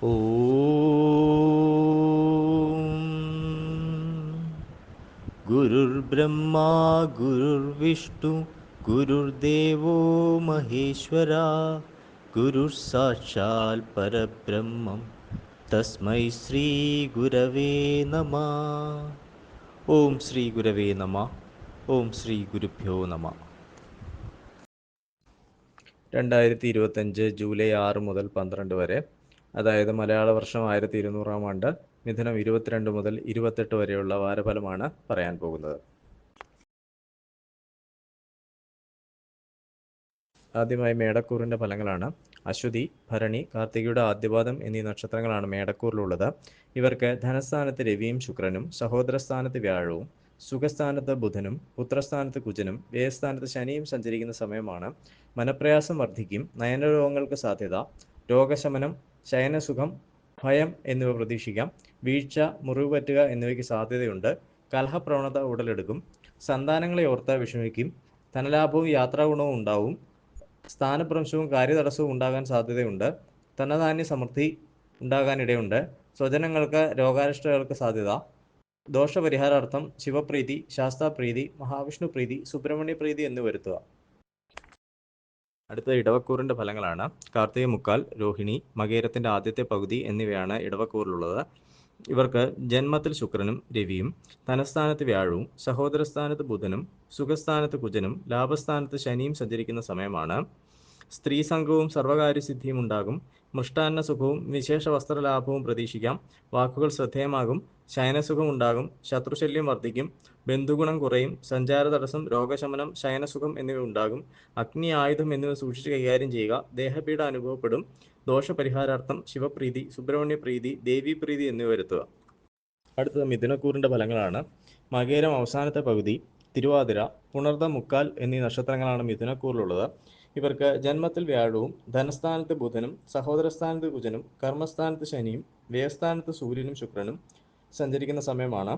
ഓം ഗുരുർബ്രഹ്മാ ഗുരുർവിഷ്ണു ഗുരുർദേവോ മഹേശ്വര ഗുരുർ സാക്ഷാൽ പരബ്രഹ്മം തസ്മൈ ശ്രീ ഗുരവേ നമഃ. ഓം ശ്രീ ഗുരവേ നമഃ. ഓം ശ്രീ ഗുരുഭ്യോ നമഃ. 2025 ജൂലൈ 6 മുതൽ 12 വരെ, അതായത് മലയാള വർഷം 1200 ആണ്ട്, മിഥുനം 22 മുതൽ 28 വരെയുള്ള വാരഫലമാണ് പറയാൻ പോകുന്നത്. ആദ്യമായി മേടക്കൂറിൻ്റെ ഫലങ്ങളാണ്. അശ്വതി, ഭരണി, കാർത്തികയുടെ ആദ്യപാദം എന്നീ നക്ഷത്രങ്ങളാണ് മേടക്കൂറിലുള്ളത്. ഇവർക്ക് ധനസ്ഥാനത്ത് രവിയും ശുക്രനും, സഹോദരസ്ഥാനത്ത് വ്യാഴവും, സുഖസ്ഥാനത്ത് ബുധനും, പുത്രസ്ഥാനത്ത് കുജനും, വ്യയസ്ഥാനത്ത് ശനിയും സഞ്ചരിക്കുന്ന സമയമാണ്. മനപ്രയാസം വർദ്ധിക്കും. നയനരോഗങ്ങൾക്ക് സാധ്യത. രോഗശമനം, ശയനസുഖം, ഭയം എന്നിവ പ്രതീക്ഷിക്കാം. വീഴ്ച, മുറിവ് പറ്റുക എന്നിവയ്ക്ക് സാധ്യതയുണ്ട്. കലഹപ്രവണത ഉടലെടുക്കും. സന്താനങ്ങളെ ഓർത്ത് വിഷമിക്കും. ധനലാഭവും യാത്രാഗുണവും ഉണ്ടാവും. സ്ഥാനഭ്രംശവും കാര്യതടസ്സവും ഉണ്ടാകാൻ സാധ്യതയുണ്ട്. ധനധാന്യ സമൃദ്ധി ഉണ്ടാകാനിടയുണ്ട്. സ്വജനങ്ങൾക്ക് രോഗാരിഷ്ടതകൾക്ക് സാധ്യത. ദോഷപരിഹാരാർത്ഥം ശിവപ്രീതി, ശാസ്താപ്രീതി, മഹാവിഷ്ണുപ്രീതി, സുബ്രഹ്മണ്യപ്രീതി എന്നിവ വരുത്തുക. അടുത്ത ഇടവക്കൂറിൻ്റെ ഫലങ്ങളാണ്. കാർത്തിക മുക്കാൽ, രോഹിണി, മകേരത്തിൻ്റെ ആദ്യത്തെ പകുതി എന്നിവയാണ് ഇടവക്കൂറിലുള്ളത്. ഇവർക്ക് ജന്മത്തിൽ ശുക്രനും രവിയും, ധനസ്ഥാനത്ത് വ്യാഴവും, സഹോദരസ്ഥാനത്ത് ബുധനും, സുഖസ്ഥാനത്ത് കുജനും, ലാഭസ്ഥാനത്ത് ശനിയും സഞ്ചരിക്കുന്ന സമയമാണ്. സ്ത്രീ സംഘവും സർവകാര്യസിദ്ധിയും ഉണ്ടാകും. മൃഷ്ടാന്ന സുഖവും വിശേഷ വസ്ത്രലാഭവും പ്രതീക്ഷിക്കാം. വാക്കുകൾ ശ്രദ്ധേയമാകും. ശയനസുഖം ഉണ്ടാകും. ശത്രുശല്യം വർദ്ധിക്കും. ബന്ധുഗുണം കുറയും. സഞ്ചാര തടസ്സം, രോഗശമനം, ശയനസുഖം എന്നിവ ഉണ്ടാകും. അഗ്നി, ആയുധം എന്നിവ സൂക്ഷിച്ച് കൈകാര്യം ചെയ്യുക. ദേഹപീഡ അനുഭവപ്പെടും. ദോഷപരിഹാരാർത്ഥം ശിവപ്രീതി, സുബ്രഹ്മണ്യപ്രീതി, ദേവീപ്രീതി എന്നിവ വരുത്തുക. അടുത്തത് മിഥുനക്കൂറിൻ്റെ ഫലങ്ങളാണ്. മകേരം അവസാനത്തെ പകുതി, തിരുവാതിര, പുണർദം മുക്കാൽ എന്നീ നക്ഷത്രങ്ങളാണ് മിഥുനക്കൂറിലുള്ളത്. ഇവർക്ക് ജന്മത്തിൽ വ്യാഴവും, ധനസ്ഥാനത്ത് ബുധനും, സഹോദരസ്ഥാനത്ത് കുജനും, കർമ്മസ്ഥാനത്ത് ശനിയും, വ്യയസ്ഥാനത്ത് സൂര്യനും ശുക്രനും സഞ്ചരിക്കുന്ന സമയമാണ്.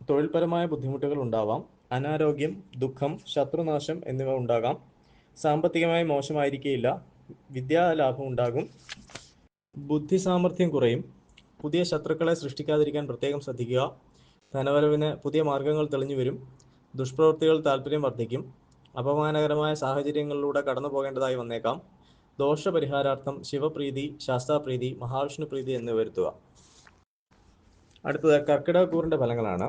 തൊഴിൽപരമായ ബുദ്ധിമുട്ടുകൾ ഉണ്ടാവാം. അനാരോഗ്യം, ദുഃഖം, ശത്രുനാശം എന്നിവ ഉണ്ടാകാം. സാമ്പത്തികമായി മോശമായിരിക്കുകയില്ല. വിദ്യാലാഭം ഉണ്ടാകും. ബുദ്ധിസാമർഥ്യം കുറയും. പുതിയ ശത്രുക്കളെ സൃഷ്ടിക്കാതിരിക്കാൻ പ്രത്യേകം ശ്രദ്ധിക്കുക. ധനവരവിന് പുതിയ മാർഗങ്ങൾ തെളിഞ്ഞു വരും. ദുഷ്പ്രവൃത്തികൾ താല്പര്യം വർദ്ധിക്കും. അപമാനകരമായ സാഹചര്യങ്ങളിലൂടെ കടന്നു പോകേണ്ടതായി വന്നേക്കാം. ദോഷപരിഹാരാർത്ഥം ശിവപ്രീതി, ശാസ്താപ്രീതി, മഹാവിഷ്ണുപ്രീതി എന്നിവ വരുത്തുക. അടുത്തത് കർക്കിടകക്കൂറിൻ്റെ ഫലങ്ങളാണ്.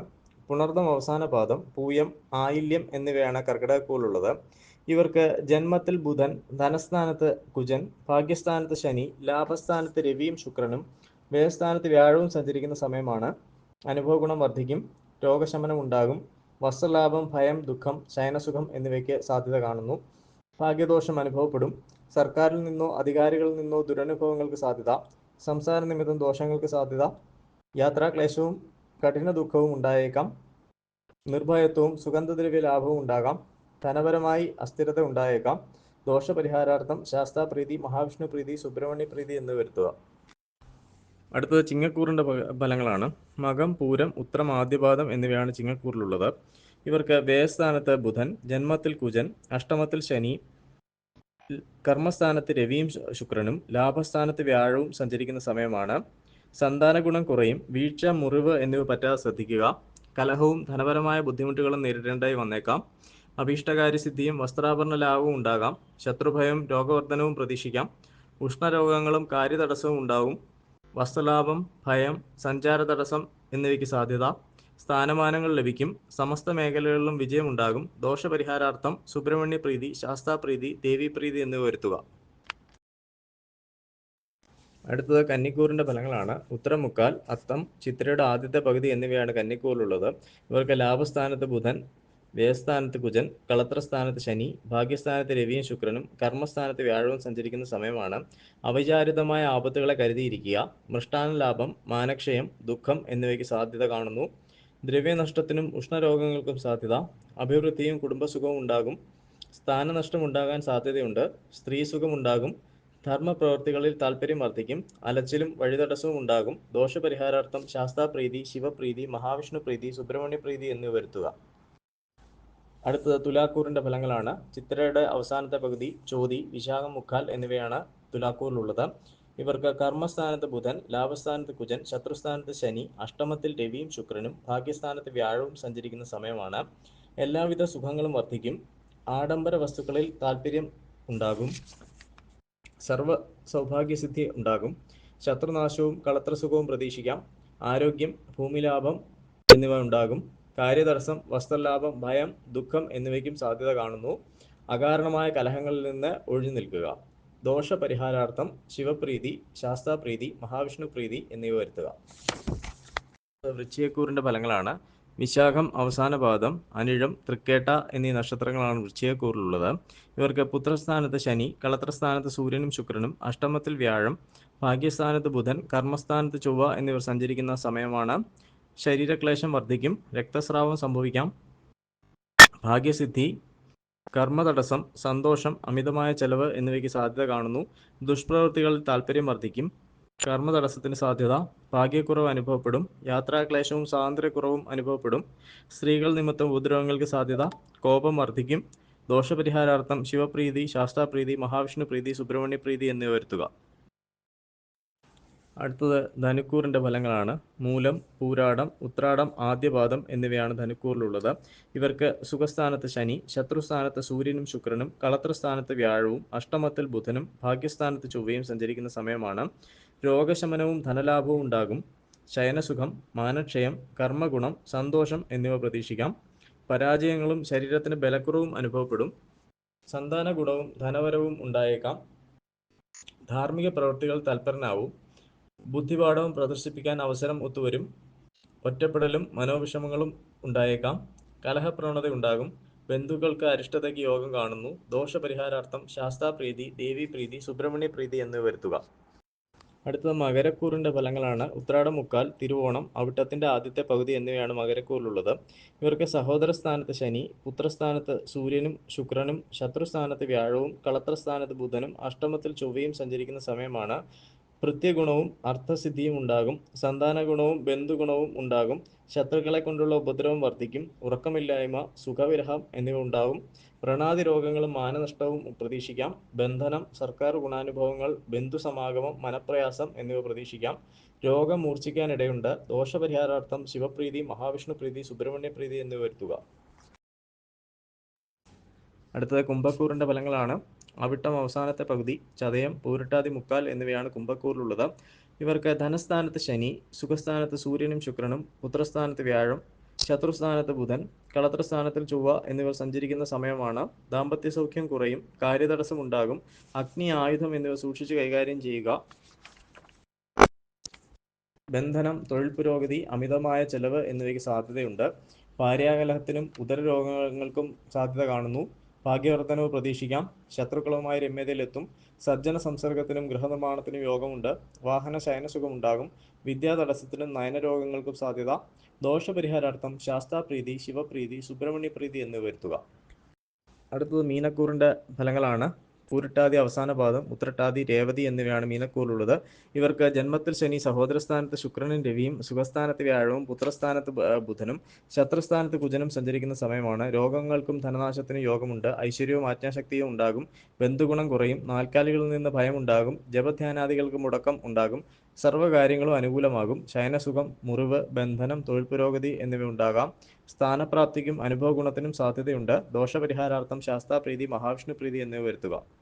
പുണർദം അവസാന പാദം, പൂയം, ആയില്യം എന്നിവയാണ് കർക്കിടകക്കൂറിലുള്ളത്. ഇവർക്ക് ജന്മത്തിൽ ബുധൻ, ധനസ്ഥാനത്ത് കുജൻ, ഭാഗ്യസ്ഥാനത്ത് ശനി, ലാഭസ്ഥാനത്ത് രവിയും ശുക്രനും, വ്യയസ്ഥാനത്ത് വ്യാഴവും സഞ്ചരിക്കുന്ന സമയമാണ്. അനുഭവ ഗുണം വർദ്ധിക്കും. രോഗശമനം ഉണ്ടാകും. വസ്ത്രലാഭം, ഭയം, ദുഃഖം, ശയനസുഖം എന്നിവയ്ക്ക് സാധ്യത കാണുന്നു. ഭാഗ്യദോഷം അനുഭവപ്പെടും. സർക്കാരിൽ നിന്നോ അധികാരികളിൽ നിന്നോ ദുരനുഭവങ്ങൾക്ക് സാധ്യത. സംസാര നിമിത്തം ദോഷങ്ങൾക്ക് സാധ്യത. യാത്രാക്ലേശവും കഠിന ദുഃഖവും ഉണ്ടായേക്കാം. നിർഭയത്വവും സുഗന്ധദ്രവ്യ ലാഭവും ഉണ്ടാകാം. ധനപരമായി അസ്ഥിരത ഉണ്ടായേക്കാം. ദോഷപരിഹാരാർത്ഥം ശാസ്താപ്രീതി, മഹാവിഷ്ണുപ്രീതി, സുബ്രഹ്മണ്യപ്രീതി എന്നിവ വരുത്തുക. അടുത്തത് ചിങ്ങക്കൂറിൻ്റെ ഫലങ്ങളാണ്. മകം, പൂരം, ഉത്രം, ആദ്യപാദം എന്നിവയാണ് ചിങ്ങക്കൂറിലുള്ളത്. ഇവർക്ക് വ്യയസ്ഥാനത്ത് ബുധൻ, ജന്മത്തിൽ കുജൻ, അഷ്ടമത്തിൽ ശനി, കർമ്മസ്ഥാനത്ത് രവിയും ശുക്രനും, ലാഭസ്ഥാനത്ത് വ്യാഴവും സഞ്ചരിക്കുന്ന സമയമാണ്. സന്താന ഗുണം കുറയും. വീഴ്ച, മുറിവ് എന്നിവ പറ്റാതെ ശ്രദ്ധിക്കുക. കലഹവും ധനപരമായ ബുദ്ധിമുട്ടുകളും നേരിടേണ്ടതായി വന്നേക്കാം. അഭീഷ്ടകാര്യസിദ്ധിയും വസ്ത്രാഭരണ ലാഭവും ഉണ്ടാകാം. ശത്രുഭയം, രോഗവർദ്ധനവും പ്രതീക്ഷിക്കാം. ഉഷ്ണരോഗങ്ങളും കാര്യതടസ്സവും ഉണ്ടാവും. വസ്തുലാഭം, ഭയം, സഞ്ചാര തടസ്സം എന്നിവയ്ക്ക് സാധ്യത. സ്ഥാനമാനങ്ങൾ ലഭിക്കും. സമസ്ത മേഖലകളിലും വിജയമുണ്ടാകും. ദോഷപരിഹാരാർത്ഥം സുബ്രഹ്മണ്യപ്രീതി, ശാസ്താപ്രീതി, ദേവീപ്രീതി എന്നിവ വരുത്തുക. അടുത്തത് കന്നിക്കൂറിൻ്റെ ഫലങ്ങളാണ്. ഉത്തരം മുക്കാൽ, അത്തം, ചിത്രയുടെ ആദ്യത്തെ പകുതി എന്നിവയാണ് കന്നിക്കൂറിലുള്ളത്. ഇവർക്ക് ലാഭസ്ഥാനത്ത് ബുധൻ, വ്യയസ്ഥാനത്ത് കുജൻ, കളത്രസ്ഥാനത്ത് ശനി, ഭാഗ്യസ്ഥാനത്ത് രവിയും ശുക്രനും, കർമ്മസ്ഥാനത്ത് വ്യാഴവും സഞ്ചരിക്കുന്ന സമയമാണ്. അവിചാരിതമായ ആപത്തുകളെ കരുതിയിരിക്കുക. മൃഷ്ടാന്ന ലാഭം, മാനക്ഷയം, ദുഃഖം എന്നിവയ്ക്ക് സാധ്യത കാണുന്നു. ദ്രവ്യനഷ്ടത്തിനും ഉഷ്ണരോഗങ്ങൾക്കും സാധ്യത. അഭിവൃദ്ധിയും കുടുംബസുഖവും ഉണ്ടാകും. സ്ഥാനനഷ്ടം ഉണ്ടാകാൻ സാധ്യതയുണ്ട്. സ്ത്രീസുഖം ഉണ്ടാകും. ധർമ്മപ്രവൃത്തികളിൽ താല്പര്യം വർദ്ധിക്കും. അലച്ചിലും വഴിതടസ്സവും ഉണ്ടാകും. ദോഷപരിഹാരാർത്ഥം ശാസ്താപ്രീതി, ശിവപ്രീതി, മഹാവിഷ്ണുപ്രീതി, സുബ്രഹ്മണ്യപ്രീതി എന്നിവ വരുത്തുക. അടുത്തത് തുലാക്കൂറിൻ്റെ ഫലങ്ങളാണ്. ചിത്രയുടെ അവസാനത്തെ പകുതി, ചോതി, വിശാഖം മുക്കാൽ എന്നിവയാണ് തുലാക്കൂറിലുള്ളത്. ഇവർക്ക് കർമ്മസ്ഥാനത്ത് ബുധൻ, ലാഭസ്ഥാനത്ത് കുജൻ, ശത്രുസ്ഥാനത്ത് ശനി, അഷ്ടമത്തിൽ രവിയും ശുക്രനും ഭാഗ്യസ്ഥാനത്ത് വ്യാഴവും സഞ്ചരിക്കുന്ന സമയമാണ്. എല്ലാവിധ സുഖങ്ങളും വർദ്ധിക്കും. ആഡംബര വസ്തുക്കളിൽ താല്പര്യം ഉണ്ടാകും. സർവ സൗഭാഗ്യസിദ്ധി ഉണ്ടാകും. ശത്രുനാശവും കളത്രസുഖവും പ്രതീക്ഷിക്കാം. ആരോഗ്യം, ഭൂമിലാഭം എന്നിവ ഉണ്ടാകും. കാര്യതടസ്സം, വസ്ത്രലാഭം, ഭയം, ദുഃഖം എന്നിവയ്ക്കും സാധ്യത കാണുന്നു. അകാരണമായ കലഹങ്ങളിൽ നിന്ന് ഒഴിഞ്ഞു നിൽക്കുക. ദോഷപരിഹാരാർത്ഥം ശിവപ്രീതി, ശാസ്താപ്രീതി, മഹാവിഷ്ണു പ്രീതി എന്നിവ വരുത്തുക. വൃശ്ചികക്കൂറിന്റെ ഫലങ്ങളാണ്. വിശാഖം അവസാന പാദം, അനിഴം, തൃക്കേട്ട എന്നീ നക്ഷത്രങ്ങളാണ് വൃശ്ചികക്കൂറിലുള്ളത്. ഇവർക്ക് പുത്രസ്ഥാനത്ത് ശനി, കളത്രസ്ഥാനത്ത് സൂര്യനും ശുക്രനും, അഷ്ടമത്തിൽ വ്യാഴം, ഭാഗ്യസ്ഥാനത്ത് ബുധൻ, കർമ്മസ്ഥാനത്ത് ചൊവ്വ എന്നിവർ സഞ്ചരിക്കുന്ന സമയമാണ്. ശരീരക്ലേശം വർദ്ധിക്കും. രക്തസ്രാവം സംഭവിക്കാം. ഭാഗ്യസിദ്ധി, കർമ്മതടസ്സം, സന്തോഷം, അമിതമായ ചെലവ് എന്നിവയ്ക്ക് സാധ്യത കാണുന്നു. ദുഷ്പ്രവൃത്തികളിൽ താല്പര്യം വർദ്ധിക്കും. കർമ്മതടസ്സത്തിന് സാധ്യത. ഭാഗ്യക്കുറവ് അനുഭവപ്പെടും. യാത്രാക്ലേശവും സ്വാതന്ത്ര്യക്കുറവും അനുഭവപ്പെടും. സ്ത്രീകൾ നിമിത്തം ഉപദ്രവങ്ങൾക്ക് സാധ്യത. കോപം വർദ്ധിക്കും. ദോഷപരിഹാരാർത്ഥം ശിവപ്രീതി, ശാസ്താപ്രീതി, മഹാവിഷ്ണു പ്രീതി, സുബ്രഹ്മണ്യ പ്രീതി എന്നിവ വരുത്തുക. അടുത്തത് ധനുക്കൂറിന്റെ ഫലങ്ങളാണ്. മൂലം, പൂരാടം, ഉത്രാടം, ആദ്യപാദം എന്നിവയാണ് ധനുക്കൂറിലുള്ളത്. ഇവർക്ക് സുഖസ്ഥാനത്ത് ശനി, ശത്രുസ്ഥാനത്ത് സൂര്യനും ശുക്രനും, കളത്രസ്ഥാനത്ത് വ്യാഴവും, അഷ്ടമത്തിൽ ബുധനും, ഭാഗ്യസ്ഥാനത്ത് ചൊവ്വയും സഞ്ചരിക്കുന്ന സമയമാണ്. രോഗശമനവും ധനലാഭവും ഉണ്ടാകും. ശയനസുഖം, മാനക്ഷയം, കർമ്മഗുണം, സന്തോഷം എന്നിവ പ്രതീക്ഷിക്കാം. പരാജയങ്ങളും ശരീരത്തിന് ബലക്കുറവും അനുഭവപ്പെടും. സന്താന ഗുണവും ധനവരവും ഉണ്ടായേക്കാം. ധാർമ്മിക പ്രവൃത്തികൾ തൽപരനാവും. ബുദ്ധിപാഠവും പ്രദർശിപ്പിക്കാൻ അവസരം ഒത്തുവരും. ഒറ്റപ്പെടലും മനോവിഷമങ്ങളും ഉണ്ടായേക്കാം. കലഹപ്രവണത ഉണ്ടാകും. ബന്ധുക്കൾക്ക് അരിഷ്ടതയ്ക്ക് യോഗം കാണുന്നു. ദോഷപരിഹാരാർത്ഥം ശാസ്താപ്രീതി, ദേവീപ്രീതി, സുബ്രഹ്മണ്യ പ്രീതി എന്നിവ വരുത്തുക. അടുത്തത് മകരക്കൂറിന്റെ ഫലങ്ങളാണ്. ഉത്രാടം മുക്കാൽ, തിരുവോണം, അവിട്ടത്തിന്റെ ആദ്യത്തെ പകുതി എന്നിവയാണ് മകരക്കൂറിലുള്ളത്. ഇവർക്ക് സഹോദരസ്ഥാനത്ത് ശനി, പുത്രസ്ഥാനത്ത് സൂര്യനും ശുക്രനും, ശത്രുസ്ഥാനത്ത് വ്യാഴവും, കളത്രസ്ഥാനത്ത് ബുധനും, അഷ്ടമത്തിൽ ചൊവ്വയും സഞ്ചരിക്കുന്ന സമയമാണ്. ഭൃത്യഗുണവും അർത്ഥസിദ്ധിയും ഉണ്ടാകും. സന്താനഗുണവും ബന്ധുഗുണവും ഉണ്ടാകും. ശത്രുക്കളെ കൊണ്ടുള്ള ഉപദ്രവം വർദ്ധിക്കും. ഉറക്കമില്ലായ്മ, സുഖവിരഹം എന്നിവ ഉണ്ടാകും. വ്രണാദി രോഗങ്ങളും മാനനഷ്ടവും പ്രതീക്ഷിക്കാം. ബന്ധനം, സർക്കാർ ഗുണാനുഭവങ്ങൾ, ബന്ധുസമാഗമം, മനപ്രയാസം എന്നിവ പ്രതീക്ഷിക്കാം. രോഗം മൂർച്ഛിക്കാനിടയുണ്ട്. ദോഷപരിഹാരാർത്ഥം ശിവപ്രീതി, മഹാവിഷ്ണു പ്രീതി, സുബ്രഹ്മണ്യ പ്രീതി എന്നിവ വരുത്തുക. അടുത്തത് കുംഭക്കൂറിന്റെ ഫലങ്ങളാണ്. അവിട്ടം അവസാനത്തെ പകുതി, ചതയം, പൂരിട്ടാതി മുക്കാൽ എന്നിവയാണ് കുംഭക്കൂറിലുള്ളത്. ഇവർക്ക് ധനസ്ഥാനത്ത് ശനി, സുഖസ്ഥാനത്ത് സൂര്യനും ശുക്രനും, പുത്രസ്ഥാനത്ത് വ്യാഴം, ശത്രുസ്ഥാനത്ത് ബുധൻ, കളത്രസ്ഥാനത്തിൽ ചൊവ്വ എന്നിവർ സഞ്ചരിക്കുന്ന സമയമാണ്. ദാമ്പത്യ സൗഖ്യം കുറയും. കാര്യതടസ്സം ഉണ്ടാകും. അഗ്നി, ആയുധം എന്നിവ സൂക്ഷിച്ച് കൈകാര്യം ചെയ്യുക. ബന്ധനം, തൊഴിൽ പുരോഗതി, അമിതമായ ചെലവ് എന്നിവയ്ക്ക് സാധ്യതയുണ്ട്. ഭാര്യാകലഹത്തിനും ഉദരരോഗങ്ങൾക്കും സാധ്യത കാണുന്നു. ഭാഗ്യവർദ്ധനവ് പ്രതീക്ഷിക്കാം. ശത്രുക്കളുമായി രമ്യതയിലെത്തും. സജ്ജന സംസർഗത്തിനും ഗൃഹനിർമ്മാണത്തിനും യോഗമുണ്ട്. വാഹന ശയനസുഖമുണ്ടാകും. വിദ്യാതടസ്സത്തിനും നയനരോഗങ്ങൾക്കും സാധ്യത. ദോഷപരിഹാരാർത്ഥം ശാസ്താപ്രീതി, ശിവപ്രീതി, സുബ്രഹ്മണ്യ പ്രീതി എന്നിവ വരുത്തുക. അടുത്തത് മീനക്കൂറിന്റെ ഫലങ്ങളാണ്. പൂരിട്ടാതി അവസാന പാദം, ഉത്രട്ടാതി, രേവതി എന്നിവയാണ് മീനക്കൂറിലുള്ളത്. ഇവർക്ക് ജന്മത്തിൽ ശനി, സഹോദരസ്ഥാനത്ത് ശുക്രനും രവിയും, സുഖസ്ഥാനത്ത് വ്യാഴവും, പുത്രസ്ഥാനത്ത് ബുധനും, ശത്രുസ്ഥാനത്ത് കുജനും സഞ്ചരിക്കുന്ന സമയമാണ്. രോഗങ്ങൾക്കും ധനനാശത്തിനും യോഗമുണ്ട്. ഐശ്വര്യവും ആജ്ഞാശക്തിയും ഉണ്ടാകും. ബന്ധുഗുണം കുറയും. നാൽക്കാലികളിൽ നിന്ന് ഭയം ഉണ്ടാകും. ജപധ്യാനാദികൾക്ക് മുടക്കം ഉണ്ടാകും. സർവ്വകാര്യങ്ങളും അനുകൂലമാകും. ശയനസുഖം, മുറിവ്, ബന്ധനം, തൊഴിൽ പുരോഗതി എന്നിവ ഉണ്ടാകാം. സ്ഥാനപ്രാപ്തിക്കും അനുഭവഗുണത്തിനും സാധ്യതയുണ്ട്. ദോഷപരിഹാരാർത്ഥം ശാസ്താപ്രീതി, മഹാവിഷ്ണു പ്രീതി എന്നിവ വരുത്തുക.